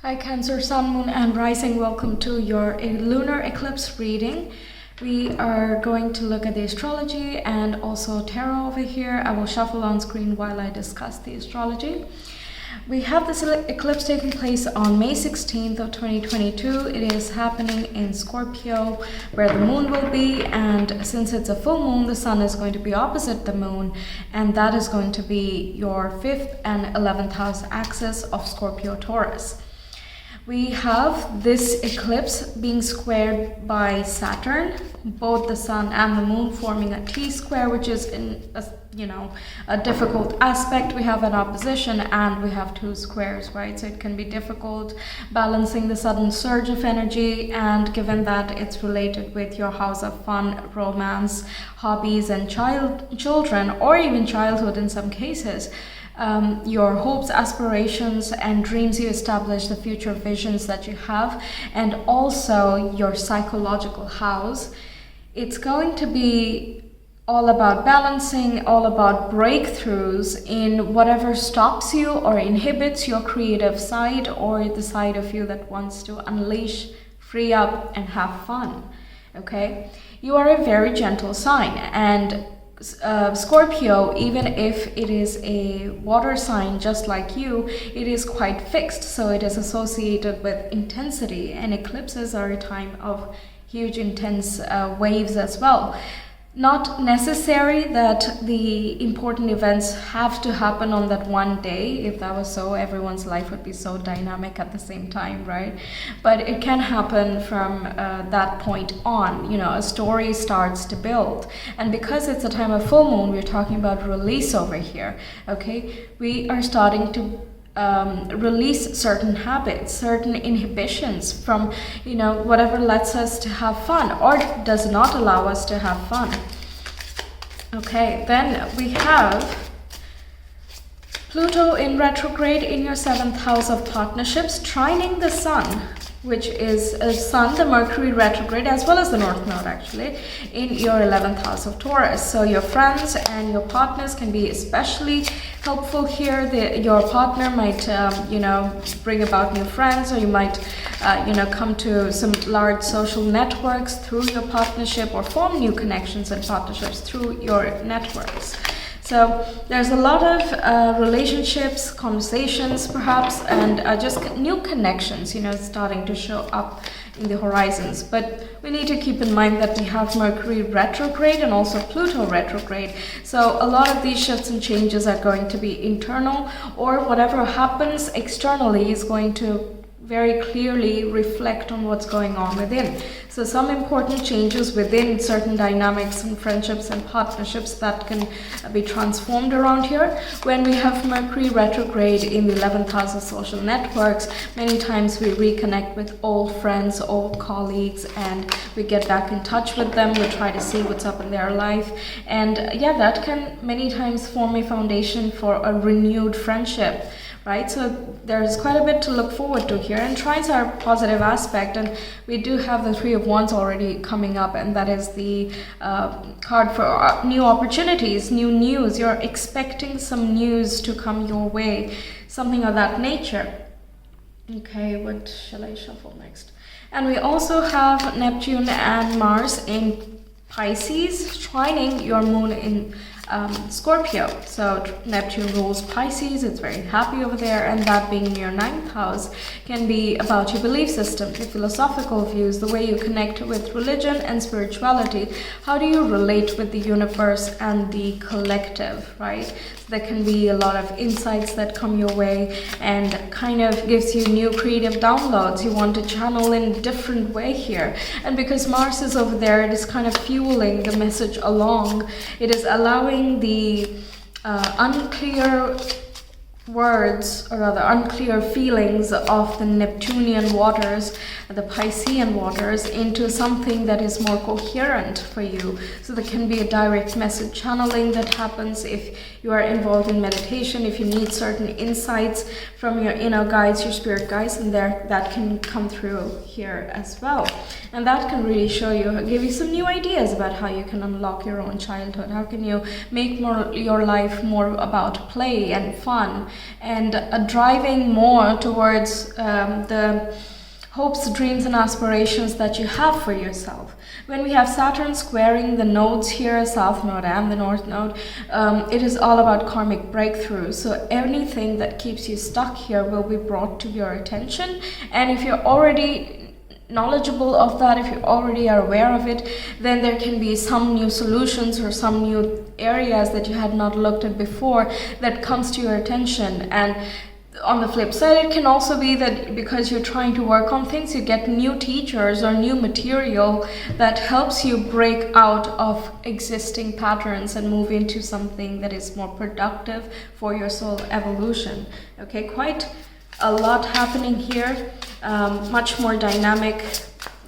Hi Cancer, Sun, Moon and Rising. Welcome to your lunar eclipse reading. We are going to look at the astrology and also tarot over here. I will shuffle on screen while I discuss the astrology. We have this eclipse taking place on May 16th of 2022. It is happening in Scorpio where the moon will be, and since it's a full moon, the sun is going to be opposite the moon, and that is going to be your 5th and 11th house axis of Scorpio Taurus. We have this eclipse being squared by Saturn, both the sun and the moon forming a T-square, which is in a difficult aspect. We have an opposition and we have two squares, right? So it can be difficult balancing the sudden surge of energy, and given that it's related with your house of fun, romance, hobbies and children, or even childhood in some cases. Your hopes, aspirations and dreams you establish, the future visions that you have, and also your psychological house. It's going to be all about balancing, all about breakthroughs in whatever stops you or inhibits your creative side, or the side of you that wants to unleash, free up and have fun. Okay, you are a very gentle sign, and Scorpio, even if it is a water sign just like you, it is quite fixed, so it is associated with intensity, and eclipses are a time of huge intense waves as well. Not necessary that the important events have to happen on that one day. If that was so, everyone's life would be so dynamic at the same time, right? But it can happen from that point on. A story starts to build, and because it's a time of full moon, we're talking about release over here. Okay, we are starting to release certain habits, certain inhibitions from whatever lets us to have fun or does not allow us to have fun. Okay, then we have Pluto in retrograde in your 7th house of partnerships, trining the sun, which is sun, the Mercury retrograde, as well as the North Node actually, in your 11th house of Taurus. So your friends and your partners can be especially helpful here. Your partner might, bring about new friends, or you might, come to some large social networks through your partnership, or form new connections and partnerships through your networks. So there's a lot of relationships, conversations perhaps, and just new connections, starting to show up in the horizons. But we need to keep in mind that we have Mercury retrograde and also Pluto retrograde. So a lot of these shifts and changes are going to be internal, or whatever happens externally is going to very clearly reflect on what's going on within. So some important changes within certain dynamics and friendships and partnerships that can be transformed around here. When we have Mercury retrograde in the 11th house of social networks, many times we reconnect with old friends, old colleagues, and we get back in touch with them. We try to see what's up in their life, and that can many times form a foundation for a renewed friendship. Right, so there's quite a bit to look forward to here, and trines are a positive aspect, and we do have the Three of Wands already coming up, and that is the card for new opportunities, new news. You're expecting some news to come your way, something of that nature. Okay, what shall I shuffle next? And we also have Neptune and Mars in Pisces, trining your moon in Scorpio. So Neptune rules Pisces, it's very happy over there, and that being in your 9th house can be about your belief system, your philosophical views, the way you connect with religion and spirituality. How do you relate with the universe and the collective, right? So there can be a lot of insights that come your way and kind of gives you new creative downloads. You want to channel in a different way here, and because Mars is over there, it is kind of fueling the message along. It is allowing the unclear words, or rather unclear feelings of the Neptunian waters, the Piscean waters, into something that is more coherent for you. So there can be a direct message channeling that happens if you are involved in meditation, if you need certain insights from your inner guides, your spirit guides, and that can come through here as well. And that can really give you some new ideas about how you can unlock your own childhood. How can you make your life more about play and fun, and driving more towards the hopes, dreams, and aspirations that you have for yourself. When we have Saturn squaring the nodes here, South Node and the North Node, it is all about karmic breakthrough. So anything that keeps you stuck here will be brought to your attention. And if you're already knowledgeable of that, if you already are aware of it, then there can be some new solutions or some new areas that you had not looked at before that comes to your attention. And on the flip side, it can also be that because you're trying to work on things, you get new teachers or new material that helps you break out of existing patterns and move into something that is more productive for your soul evolution. Okay, quite a lot happening here, much more dynamic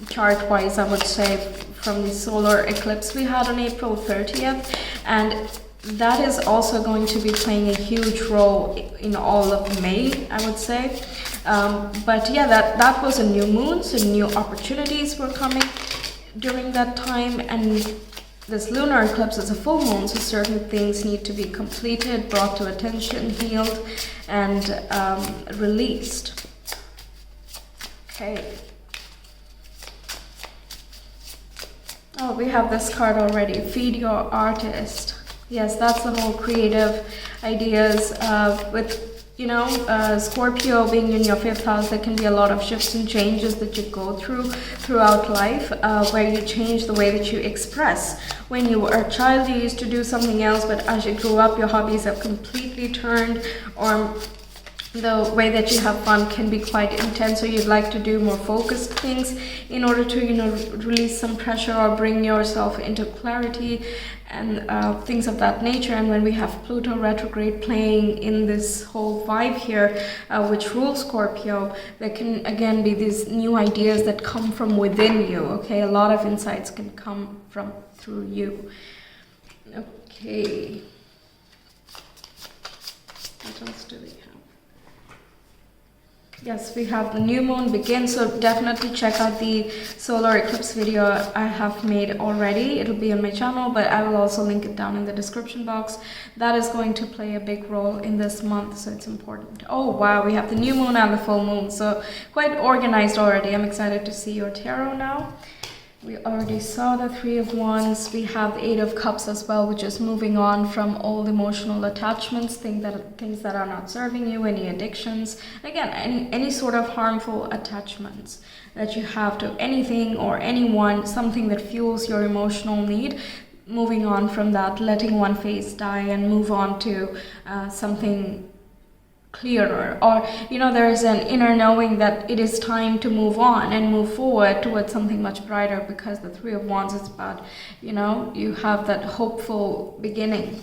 chart-wise, I would say, from the solar eclipse we had on April 30th. And that is also going to be playing a huge role in all of May, I would say. But yeah, that was a new moon, so new opportunities were coming during that time. And this lunar eclipse is a full moon, so certain things need to be completed, brought to attention, healed, and released. Okay. Oh, we have this card already. Feed your artist. Yes, that's the whole creative ideas with, you know, Scorpio being in your 5th house. There can be a lot of shifts and changes that you go throughout life, where you change the way that you express. When you were a child, you used to do something else, but as you grew up, your hobbies have completely turned, or the way that you have fun can be quite intense, so you'd like to do more focused things in order to, you know, release some pressure or bring yourself into clarity and things of that nature. And when we have Pluto retrograde playing in this whole vibe here, which rules Scorpio, there can again be these new ideas that come from within you. Okay, a lot of insights can come from through you. Okay, what else do we have? Yes, we have the new moon begin, so definitely check out the solar eclipse video I have made already. It'll be on my channel, but I will also link it down in the description box. That is going to play a big role in this month, so it's important. Oh wow, we have the new moon and the full moon, so quite organized already. I'm excited to see your tarot now. We already saw the 3 of Wands. We have the 8 of Cups as well, which is moving on from old emotional attachments, things that are not serving you, any addictions. Again, any sort of harmful attachments that you have to anything or anyone, something that fuels your emotional need. Moving on from that, letting one phase die and move on to something clearer, or you know, there is an inner knowing that it is time to move on and move forward towards something much brighter, because the 3 of Wands is about, you know, you have that hopeful beginning.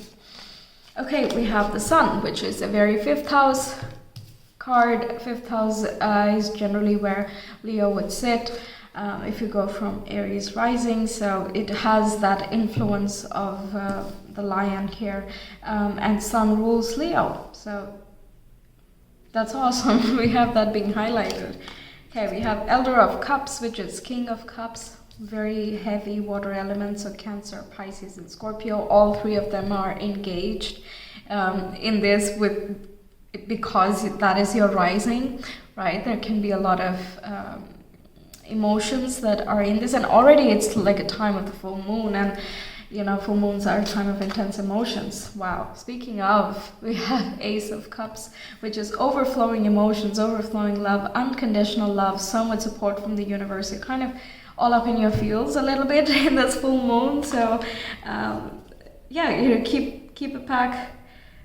Okay, we have the Sun, which is a very 5th house card. 5th house is generally where Leo would sit if you go from Aries rising, so it has that influence of the lion here, and Sun rules Leo, so that's awesome. We have that being highlighted. Okay, we have Elder of Cups, which is King of Cups, very heavy water elements, so Cancer, Pisces, and Scorpio. All 3 of them are engaged in this because that is your rising, right? There can be a lot of emotions that are in this, and already it's like a time of the full moon, and you know, full moons are a time of intense emotions. Wow. Speaking of, we have Ace of Cups, which is overflowing emotions, overflowing love, unconditional love, so much support from the universe. You're kind of all up in your feels a little bit in this full moon. So, yeah, you know, keep a pack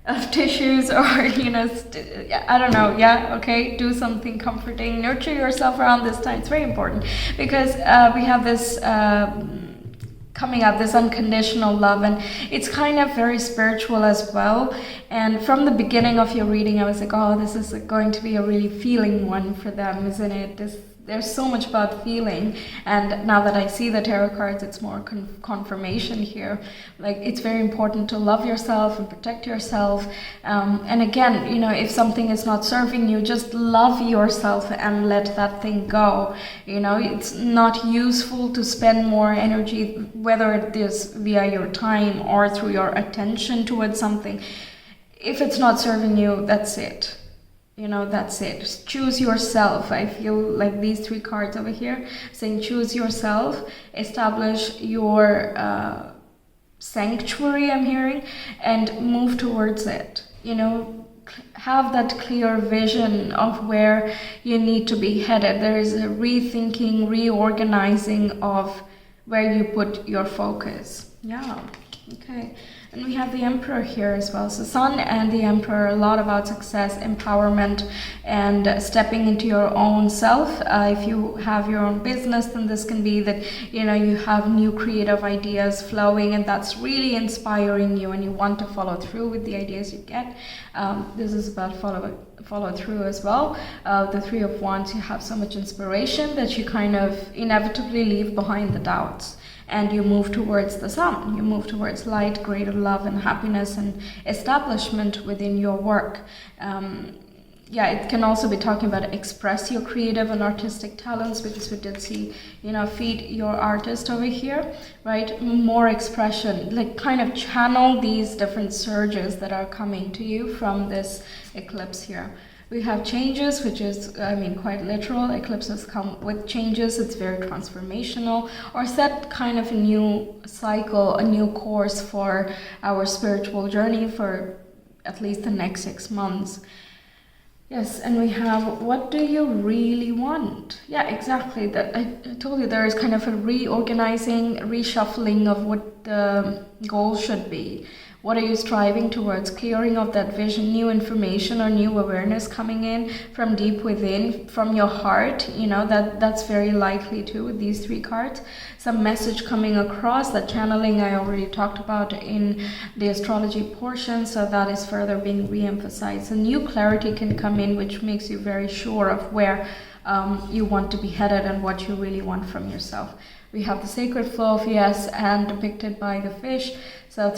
of tissues, or you know, I don't know, yeah, okay, do something comforting, nurture yourself around this time. It's very important, because we have this coming up, this unconditional love, and it's kind of very spiritual as well. And from the beginning of your reading, I was like, oh, this is going to be a really feeling one for them, isn't it? There's so much about feeling, and now that I see the tarot cards, it's more confirmation here. Like, it's very important to love yourself and protect yourself, and again, you know, if something is not serving you, just love yourself and let that thing go. You know, it's not useful to spend more energy, whether it is via your time or through your attention towards something. if it's not serving you, that's it. You know, that's it. Just choose yourself. I feel like these 3 cards over here saying choose yourself, establish your sanctuary, I'm hearing, and move towards it. You know, have that clear vision of where you need to be headed. There is a rethinking, reorganizing of where you put your focus. Yeah, okay. And we have the Emperor here as well. So Sun and the Emperor, a lot about success, empowerment, and stepping into your own self. If you have your own business, then this can be that, you know, you have new creative ideas flowing, and that's really inspiring you, and you want to follow through with the ideas you get. This is about follow through as well. The 3 of Wands, you have so much inspiration that you kind of inevitably leave behind the doubts. And you move towards the sun, you move towards light, greater love and happiness and establishment within your work. Yeah, it can also be talking about express your creative and artistic talents, because we did see, you know, feed your artist over here, right? More expression, like kind of channel these different surges that are coming to you from this eclipse here. We have changes, which is, I mean, quite literal. Eclipses come with changes. It's very transformational, or set kind of a new cycle, a new course for our spiritual journey for at least the next 6 months. Yes, and we have, what do you really want? Yeah, exactly. That I told you, there is kind of a reorganizing, reshuffling of what the goal should be. What are you striving towards? Clearing of that vision, new information or new awareness coming in from deep within, from your heart. You know, that's very likely too with these 3 cards. Some message coming across. That channeling I already talked about in the astrology portion, so that is further being re-emphasized. A new clarity can come in, which makes you very sure of where you want to be headed and what you really want from yourself. We have the sacred flow of yes, and depicted by the fish. So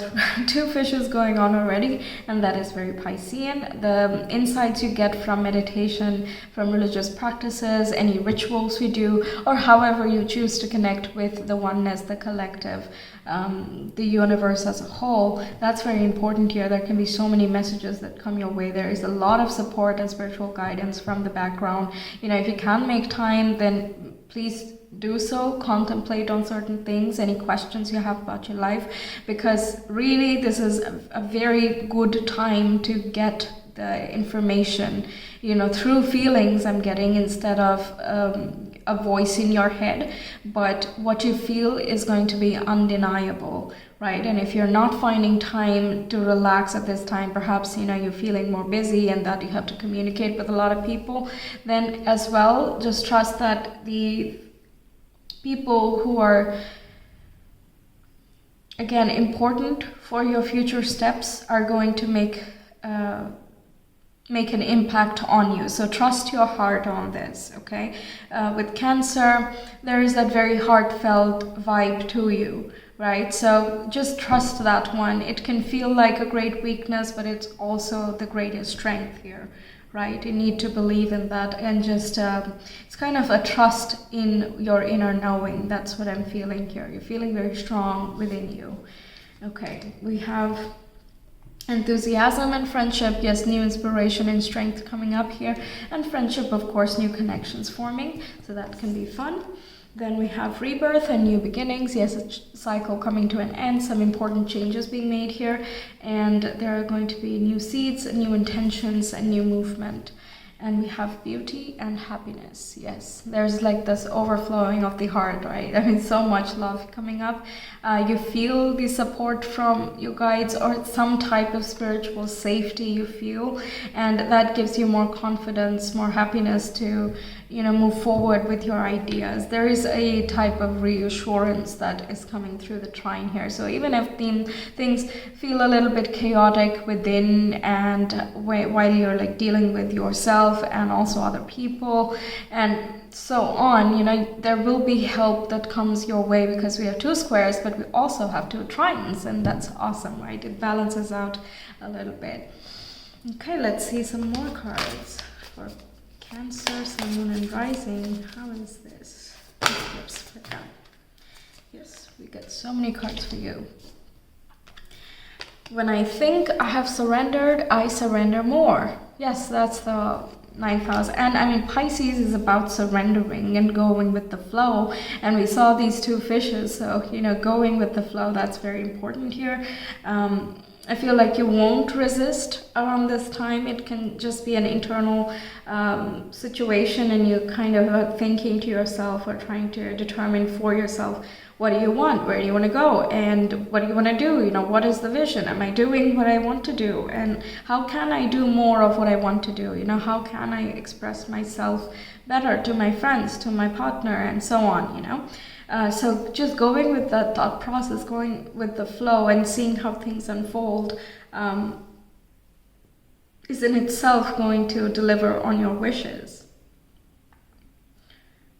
2 fishes going on already, and that is very Piscean. The insights you get from meditation, from religious practices, any rituals we do, or however you choose to connect with the oneness, the collective, the universe as a whole, that's very important here. There can be so many messages that come your way. There is a lot of support and spiritual guidance from the background. You know, if you can make time, then please do so. Contemplate on certain things, any questions you have about your life, because really this is a very good time to get the information, you know, through feelings I'm getting, instead of a voice in your head. But what you feel is going to be undeniable, right? And if you're not finding time to relax at this time, perhaps, you know, you're feeling more busy and that you have to communicate with a lot of people, then as well, just trust that the people who are, again, important for your future steps are going to make an impact on you. So trust your heart on this, okay? With Cancer, there is that very heartfelt vibe to you, right? So just trust that one. It can feel like a great weakness, but it's also the greatest strength here, right? You need to believe in that, and just it's kind of a trust in your inner knowing. That's what I'm feeling here. You're feeling very strong within you. Okay, we have enthusiasm and friendship. Yes, new inspiration and strength coming up here, and friendship, of course, new connections forming, so that can be fun. Then we have rebirth and new beginnings. Yes, a cycle coming to an end, some important changes being made here, and there are going to be new seeds, new intentions, and new movement. And we have beauty and happiness. Yes, there's like this overflowing of the heart, right? I mean, so much love coming up. You feel the support from your guides, or some type of spiritual safety you feel, and that gives you more confidence, more happiness to, you know, move forward with your ideas. There is a type of reassurance that is coming through the trine here. So even if things feel a little bit chaotic within, and while you're like dealing with yourself and also other people and so on, you know, there will be help that comes your way, because we have 2 squares, but we also have 2 trines, and that's awesome, right? It balances out a little bit. Okay, let's see some more cards for Cancer, Sun, Moon, and Rising. How is this? Eclipse for them. Yes, we get so many cards for you. When I think I have surrendered, I surrender more. Yes, that's the ninth house. And I mean, Pisces is about surrendering and going with the flow. And we saw these two fishes. So, you know, going with the flow, that's very important here. I feel like you won't resist around this time. It can just be an internal situation, and you kind of are thinking to yourself or trying to determine for yourself, what do you want? Where do you want to go? And what do you want to do? You know, what is the vision? Am I doing what I want to do? And how can I do more of what I want to do? You know, how can I express myself better to my friends, to my partner, and so on, you know? So just going with that thought process, going with the flow and seeing how things unfold is in itself going to deliver on your wishes.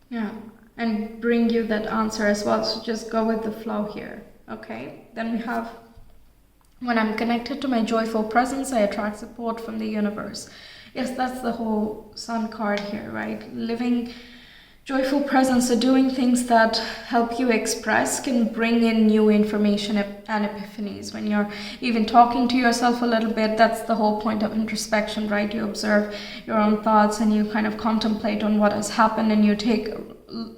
Yeah, and bring you that answer as well. So just go with the flow here. Okay, then we have, when I'm connected to my joyful presence, I attract support from the universe. Yes, that's the whole sun card here, right? Living joyful presence, so doing things that help you express, can bring in new information and epiphanies. When you're even talking to yourself a little bit, that's the whole point of introspection, right? You observe your own thoughts and you kind of contemplate on what has happened, and you take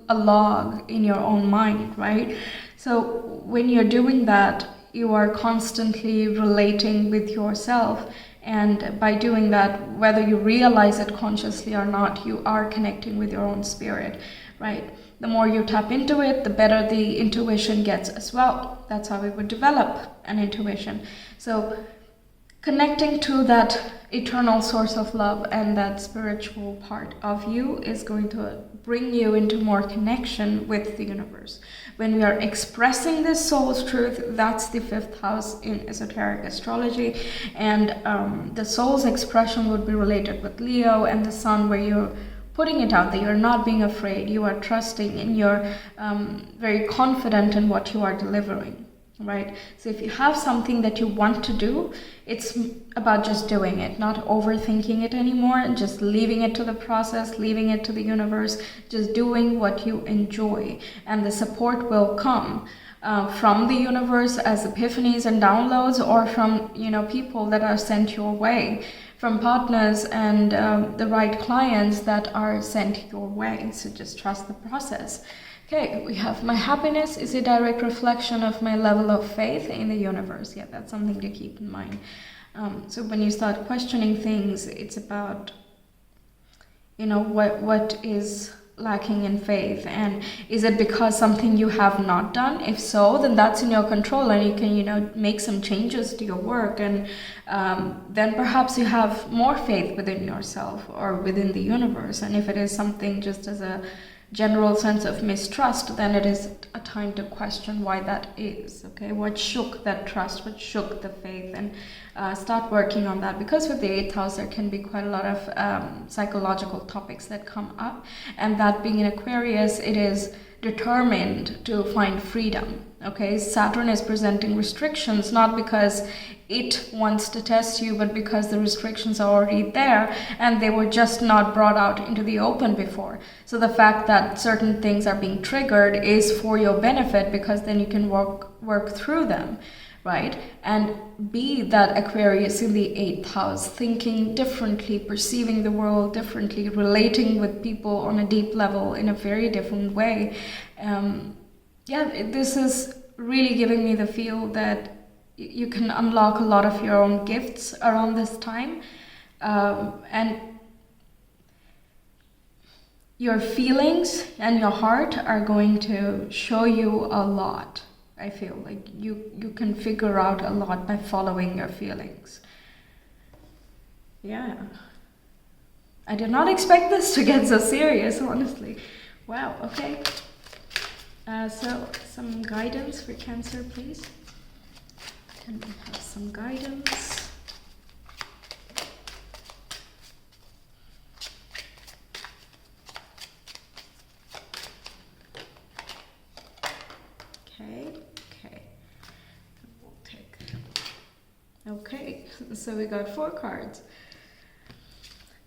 a log in your own mind, right? So when you're doing that, you are constantly relating with yourself. And by doing that, whether you realize it consciously or not, you are connecting with your own spirit, right? The more you tap into it, the better the intuition gets as well. That's how we would develop an intuition. So connecting to that eternal source of love and that spiritual part of you is going to bring you into more connection with the universe. When we are expressing this soul's truth, that's the fifth house in esoteric astrology. And the soul's expression would be related with Leo and the sun, where you're putting it out there. You're not being afraid. You are trusting, and you're very confident in what you are delivering. Right? So if you have something that you want to do, it's about just doing it, not overthinking it anymore, and just leaving it to the process, leaving it to the universe, just doing what you enjoy. And the support will come from the universe as epiphanies and downloads, or from, you know, people that are sent your way, from partners and the right clients that are sent your way. So just trust the process. Okay, we have my happiness is a direct reflection of my level of faith in the universe. Yeah, that's something to keep in mind. So when you start questioning things, it's about, you know, what is lacking in faith, and is it because something you have not done? If so, then that's in your control, and you can, you know, make some changes to your work, and then perhaps you have more faith within yourself or within the universe. And if it is something just as a general sense of mistrust, then it is a time to question why that is. Okay, what shook that trust, what shook the faith, and start working on that. Because with the 8th house, there can be quite a lot of psychological topics that come up, and that being in Aquarius, it is determined to find freedom. Okay, Saturn is presenting restrictions, not because it wants to test you, but because the restrictions are already there and they were just not brought out into the open before. So the fact that certain things are being triggered is for your benefit, because then you can work through them, right? And be that Aquarius in the 8th house, thinking differently, perceiving the world differently, relating with people on a deep level in a very different way. This is really giving me the feel that you can unlock a lot of your own gifts around this time, and your feelings and your heart are going to show you a lot. I feel like you can figure out a lot by following your feelings. Yeah, I did not expect this to get so serious, honestly. Wow. Okay, so some guidance for Cancer, please. Can we have some guidance? Okay. We'll take. Okay, so we got 4 cards.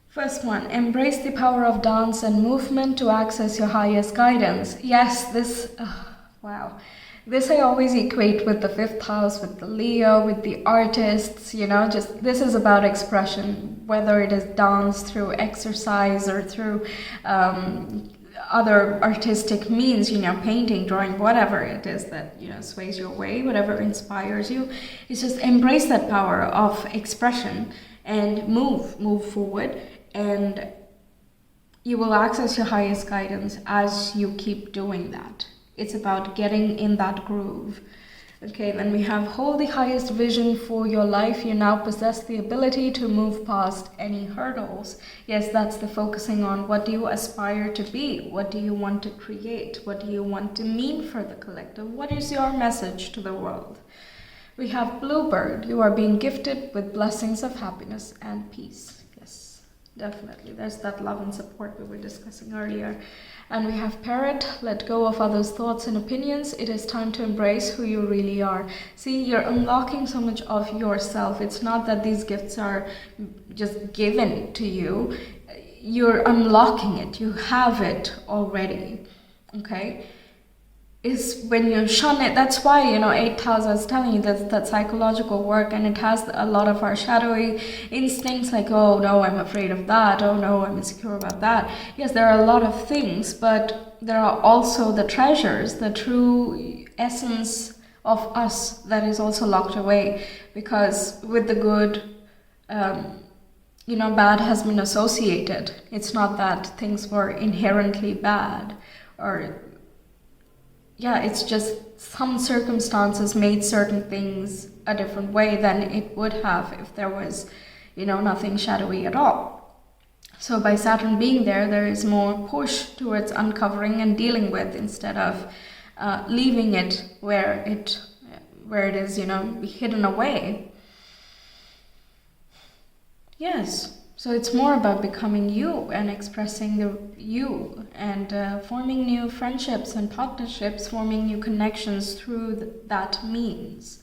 First one, embrace the power of dance and movement to access your highest guidance. Yes, this, wow. This I always equate with the 5th house, with the Leo, with the artists, you know, just this is about expression, whether it is dance, through exercise, or through other artistic means, you know, painting, drawing, whatever it is that, you know, sways your way, whatever inspires you. It's just embrace that power of expression and move forward, and you will access your highest guidance as you keep doing that. It's about getting in that groove. Okay, then we have hold the highest vision for your life. You now possess the ability to move past any hurdles. Yes, that's the focusing on what do you aspire to be? What do you want to create? What do you want to mean for the collective? What is your message to the world? We have Bluebird. You are being gifted with blessings of happiness and peace. Yes, definitely. There's that love and support we were discussing earlier. And we have Parrot. Let go of others' thoughts and opinions. It is time to embrace who you really are. See, you're unlocking so much of yourself. It's not that these gifts are just given to you. You're unlocking it. You have it already. Okay? Is when you shun it. That's why, you know, 8th house, I was telling you, that psychological work, and it has a lot of our shadowy instincts, like, oh no, I'm afraid of that, oh no, I'm insecure about that. Yes, there are a lot of things, but there are also the treasures, the true essence of us that is also locked away, because with the good, you know, bad has been associated. It's not that things were inherently bad, or yeah, it's just some circumstances made certain things a different way than it would have if there was, you know, nothing shadowy at all. So by Saturn being there, there is more push towards uncovering and dealing with, instead of leaving it where it is, you know, hidden away. Yes. So it's more about becoming you and expressing you, and forming new friendships and partnerships, forming new connections through that means.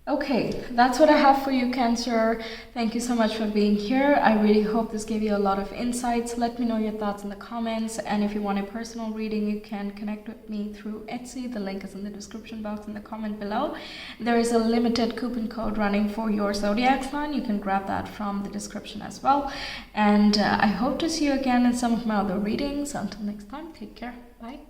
Okay, that's what I have for you, Cancer. Thank you so much for being here. I really hope this gave you a lot of insights. Let me know your thoughts in the comments, and if you want a personal reading, you can connect with me through Etsy. The link is in the description box in the comment below. There is a limited coupon code running for your zodiac sign. You can grab that from the description as well. And I hope to see you again in some of my other readings. Until next time, take care. Bye.